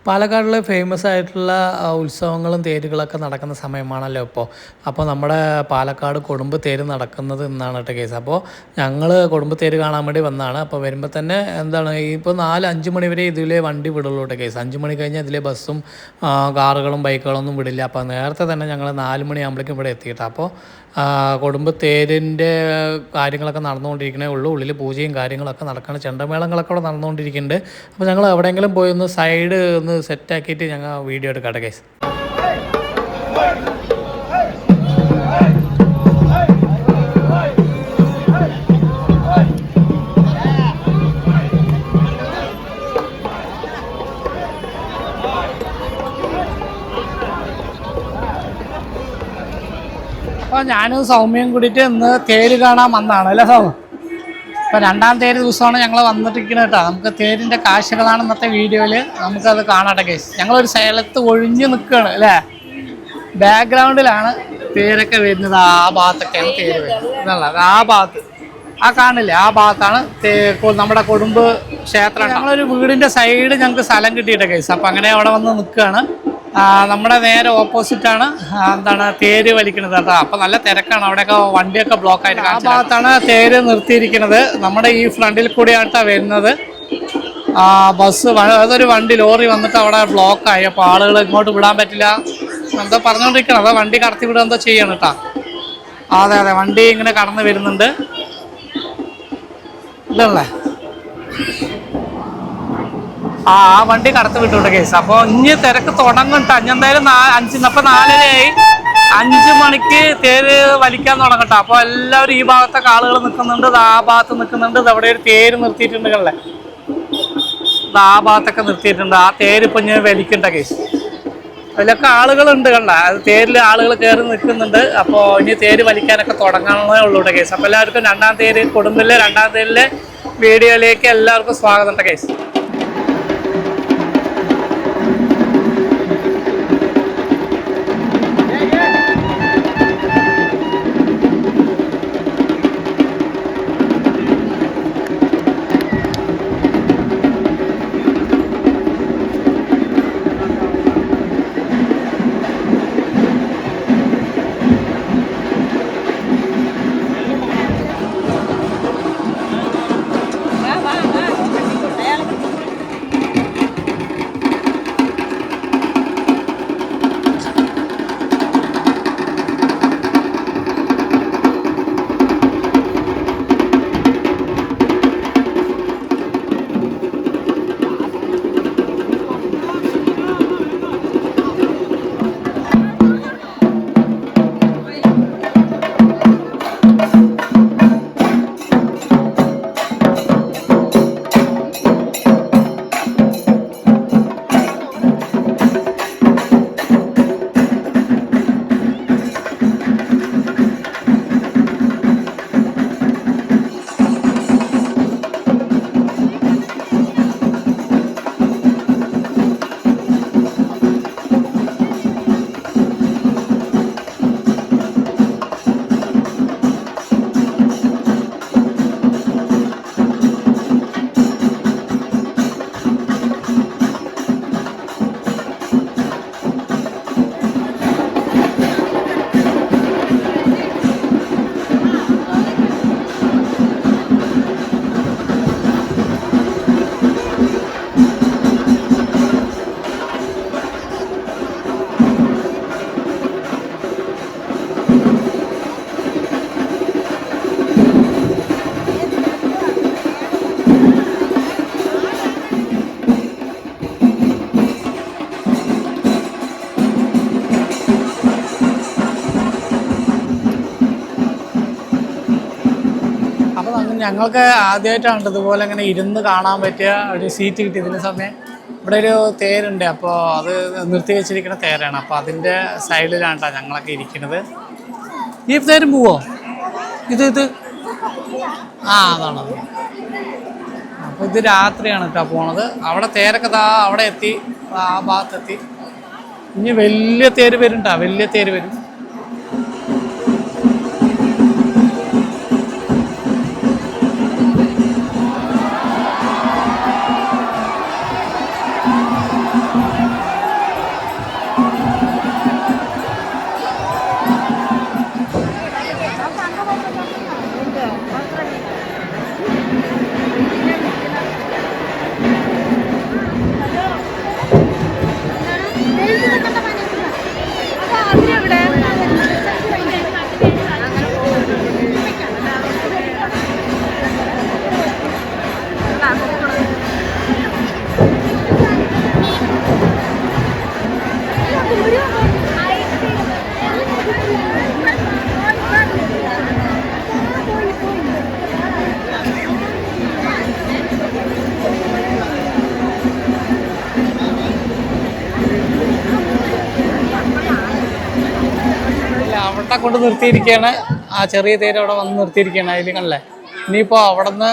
പാലക്കാടിലെ famous ആയിട്ടുള്ള ഉത്സവങ്ങളും തേരുകളൊക്കെ നടക്കുന്ന സമയമാണല്ലോ ഇപ്പോൾ. അപ്പോൾ നമ്മുടെ പാലക്കാട് കൊടുമ്പ് തേര് നടക്കുന്നത് എന്നാണ് കേട്ടോ കേസ്. അപ്പോൾ ഞങ്ങൾ കൊടുമ്പ് തേര് കാണാൻ വേണ്ടി വന്നതാണ്. അപ്പോൾ വരുമ്പോൾ തന്നെ എന്താണ് ഇപ്പോൾ 4-5 മണി വരെ ഇതിലെ വണ്ടി വിടുള്ളൂ കേട്ടോ കേസ്. 5 മണി കഴിഞ്ഞാൽ ഇതിലെ ബസ്സും കാറുകളും ബൈക്കുകളൊന്നും വിടില്ല. അപ്പോൾ നേരത്തെ തന്നെ ഞങ്ങൾ 4 മണിയാകുമ്പോഴേക്കും ഇവിടെ എത്തിയിട്ടാണ്. അപ്പോൾ കൊടുമ്പ് തേരിൻ്റെ കാര്യങ്ങളൊക്കെ നടന്നുകൊണ്ടിരിക്കണേ ഉള്ളൂ. ഉള്ളിൽ പൂജയും കാര്യങ്ങളൊക്കെ നടക്കണം, ചെണ്ടമേളങ്ങളൊക്കെ അവിടെ നടന്നുകൊണ്ടിരിക്കുന്നുണ്ട്. അപ്പോൾ ഞങ്ങൾ എവിടെയെങ്കിലും പോയി ഒന്ന് സൈഡ് ഒന്ന് സെറ്റാക്കിയിട്ട് ഞങ്ങൾ വീഡിയോ എടുക്കാം ഗൈസ്. അപ്പോൾ ഞാനും സൗമ്യയും കൂടിയിട്ട് ഇന്ന് തേര് കാണാൻ വന്നതാണ് അല്ലേ സൗമ്യ? ഇപ്പോൾ 2ാം തേര് ദിവസമാണ് ഞങ്ങൾ വന്നിട്ടിരിക്കുന്നത് കേട്ടോ. നമുക്ക് തേരിൻ്റെ കാഴ്ചകളാണ് ഇന്നത്തെ വീഡിയോയിൽ, നമുക്കത് കാണാട്ടെ കേസ്. ഞങ്ങളൊരു സ്ഥലത്ത് ഒഴിഞ്ഞു നിൽക്കുകയാണ് അല്ലേ. ബാക്ക്ഗ്രൗണ്ടിലാണ് തേരൊക്കെ വരുന്നത്. ആ ഭാഗത്തൊക്കെയാണ് തേര് വരുന്നത് എന്നുള്ളത്. ആ ഭാഗത്ത് ആ കാണില്ലേ, ആ ഭാഗത്താണ് നമ്മുടെ കൊടുമ്പ് ക്ഷേത്രം. ഞങ്ങളൊരു വീടിൻ്റെ സൈഡ് ഞങ്ങൾക്ക് സ്ഥലം കിട്ടിയിട്ട കേസ്. അപ്പോൾ അങ്ങനെ അവിടെ വന്ന് നിൽക്കുകയാണ്. നമ്മുടെ നേരെ ഓപ്പോസിറ്റാണ് എന്താണ് തേര് വലിക്കുന്നത് കേട്ടോ. അപ്പോൾ നല്ല തിരക്കാണ്, അവിടെയൊക്കെ വണ്ടിയൊക്കെ ബ്ലോക്ക് ആയിട്ട്. ആ ഭാഗത്താണ് തേര് നിർത്തിയിരിക്കുന്നത്. നമ്മുടെ ഈ ഫ്രണ്ടിൽ കൂടിയായിട്ടാണ് വരുന്നത് ബസ്. അതൊരു വണ്ടി ലോറി വന്നിട്ട് അവിടെ ബ്ലോക്കായി. അപ്പോൾ ആളുകൾ ഇങ്ങോട്ട് വിടാൻ പറ്റില്ല എന്തോ പറഞ്ഞുകൊണ്ടിരിക്കണം. അതോ വണ്ടി കടത്തി വിടുക എന്തോ ചെയ്യണം കേട്ടോ. അതെ അതെ, വണ്ടി ഇങ്ങനെ കടന്നു വരുന്നുണ്ട് ഇതല്ലേ. ആ വണ്ടി കടത്തി വിട്ടുകൊണ്ട് കേസ്. അപ്പോൾ ഇനി തിരക്ക് തുടങ്ങട്ടെ. ഇനി എന്തായാലും 4:30ആയി. 5 മണിക്ക് തേര് വലിക്കാൻ തുടങ്ങട്ടെ. അപ്പോൾ എല്ലാവരും ഈ ഭാഗത്തൊക്കെ ആളുകൾ നിൽക്കുന്നുണ്ട്, ആ ഭാഗത്ത് നിൽക്കുന്നുണ്ട്. അവിടെ ഒരു തേര് നിർത്തിയിട്ടുണ്ട് കല്ലേ, ആ ഭാഗത്തൊക്കെ നിർത്തിയിട്ടുണ്ട്. ആ തേര് ഇപ്പം ഇനി വലിക്കണ്ട കേസ്. അതിലൊക്കെ ആളുകളുണ്ട് കണ്ട, അത് തേരിൽ ആളുകൾ കയറി നിൽക്കുന്നുണ്ട്. അപ്പോൾ ഇനി തേര് വലിക്കാനൊക്കെ തുടങ്ങാനേ ഉള്ളൂ കേസ്. അപ്പോൾ എല്ലാവർക്കും 2ാം തേര് കൊടുമ്പിലെ 2ാം തേരിലെ വീഡിയോയിലേക്ക് എല്ലാവർക്കും സ്വാഗതം കേസ്. ഞങ്ങൾക്ക് ആദ്യമായിട്ടാണ് ഇതുപോലെ ഇങ്ങനെ ഇരുന്ന് കാണാൻ പറ്റിയ ഒരു സീറ്റ് കിട്ടിയതിന് സമയം. ഇവിടെ ഒരു തേരുണ്ട്, അപ്പോൾ അത് നിർത്തി വെച്ചിരിക്കുന്ന തേരാണ്. അപ്പോൾ അതിൻ്റെ സൈഡിലാണ് കേട്ടോ ഞങ്ങളൊക്കെ ഇരിക്കുന്നത്. ഈ തേര് പോവോ? ഇത് അതാണത്. അപ്പോൾ ഇത് രാത്രിയാണ് കേട്ടോ പോണത്. അവിടെ തേരൊക്കെ അവിടെ എത്തി, ആ ഭാഗത്തെത്തി. ഇനി വലിയ തേര് വരും കേട്ടോ, വലിയ തേര് വരും. തേരത്തെ കൊണ്ട് നിർത്തിയിരിക്കുകയാണ്. ആ ചെറിയ തേര് അവിടെ വന്ന് നിർത്തിയിരിക്കുകയാണ്. അതിൽ കണ്ടല്ലേ. ഇനിയിപ്പോൾ അവിടെ നിന്ന്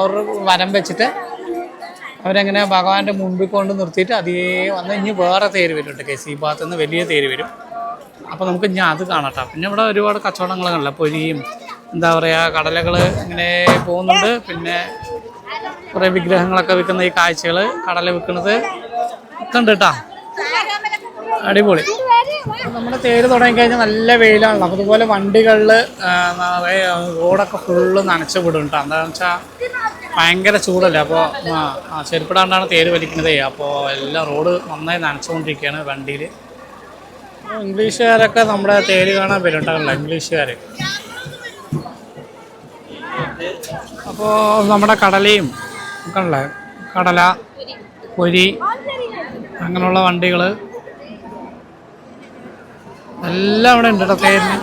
ഒരു വരം വെച്ചിട്ട് അവരെങ്ങനെ ഭഗവാന്റെ മുമ്പിൽ കൊണ്ട് നിർത്തിയിട്ട് അതേ വന്ന് ഇനി വേറെ തേര് വരും കേട്ടോ കേസ്. ഈ ഭാഗത്തു നിന്ന് വലിയ തേര് വരും. അപ്പോൾ നമുക്ക് ഇനി അത് കാണട്ടോ. പിന്നെ ഇവിടെ ഒരുപാട് കച്ചവടങ്ങളുണ്ടല്ലോ. പൊരിയും എന്താ പറയുക കടലകൾ ഇങ്ങനെ പോകുന്നുണ്ട്. പിന്നെ കുറേ വിഗ്രഹങ്ങളൊക്കെ വിൽക്കുന്ന ഈ കാഴ്ചകൾ, കടല വിൽക്കുന്നത് ഒക്കെ ഉണ്ട് കേട്ടോ. അടിപൊളി. നമ്മുടെ തേര് തുടങ്ങിക്കഴിഞ്ഞാൽ നല്ല വെയിലാണല്ലോ. അപ്പോൾ അതുപോലെ വണ്ടികളിൽ റോഡൊക്കെ ഫുള്ള് നനച്ചു വിടും കേട്ടോ. എന്താണെന്ന് വെച്ചാൽ ഭയങ്കര ചൂടല്ലേ. അപ്പോൾ ചെരുപ്പിടാണ്ടാണ് തേര് വലിക്കുന്നത്. അപ്പോൾ എല്ലാം റോഡ് നന്നായി നനച്ചുകൊണ്ടിരിക്കുകയാണ് വണ്ടിയിൽ. ഇംഗ്ലീഷുകാരൊക്കെ നമ്മുടെ തേര് കാണാൻ വരുന്നുണ്ടല്ലോ, ഇംഗ്ലീഷുകാർ. അപ്പോൾ നമ്മുടെ കടലയും ഒക്കെ ഉള്ള കടല, പൊരി അങ്ങനെയുള്ള വണ്ടികൾ എല്ലാം ഇവിടെ ഉണ്ട് കേട്ടോ തേരിന്.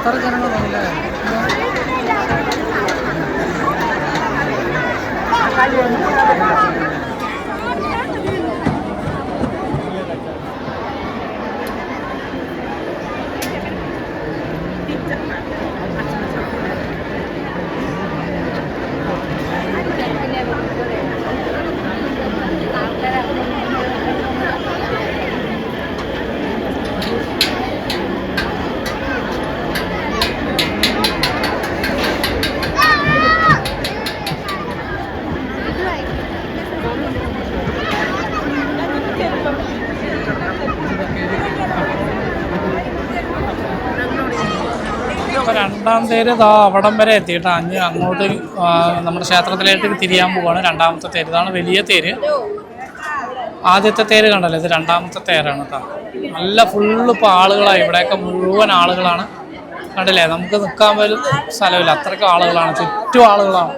എത്ര ജനങ്ങളുണ്ടല്ലേ. അപ്പോൾ രണ്ടാം തേര് ഇതാ അവിടം വരെ എത്തിയിട്ട് അങ്ങോട്ട് നമ്മുടെ ക്ഷേത്രത്തിലേക്ക് തിരിയാൻ പോവുകയാണ്. രണ്ടാമത്തെ തേര് ഇതാണ് വലിയ തേര്. ആദ്യത്തെ തേര് കണ്ടല്ലോ, ഇത് രണ്ടാമത്തെ തേരാണ് കേട്ടോ. നല്ല ഫുള്ള് ഇപ്പോൾ ആളുകളാണ്, ഇവിടെയൊക്കെ മുഴുവൻ ആളുകളാണ്. കണ്ടില്ലേ, നമുക്ക് നിൽക്കാൻ പോലും സ്ഥലമില്ല, അത്രയ്ക്കും ആളുകളാണ്, ചുറ്റും ആളുകളാണ്.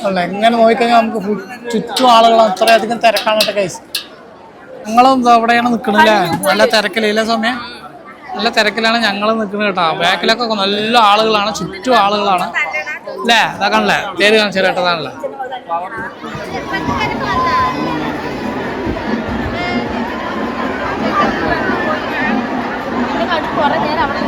അല്ല എങ്ങനെ നോക്കിക്കഴിഞ്ഞാൽ നമുക്ക് ചുറ്റും ആളുകളാണ്, അത്രയധികം തിരക്കാണ് കേട്ടോ ഗൈസ്. ഞങ്ങളും അവിടെയാണ് നിൽക്കണില്ലേ, നല്ല തിരക്കില്ല സമയം, നല്ല തിരക്കിലാണ് ഞങ്ങൾ നിൽക്കുന്നത് കേട്ടോ. ബാക്കിലൊക്കെ നല്ല ആളുകളാണ്, ചുറ്റും ആളുകളാണ് അല്ലേ. അതാ കാണില്ലേ, തേര് കാണിച്ചു കേട്ടതാണല്ലേ. കുറേ നേരം അവിടെ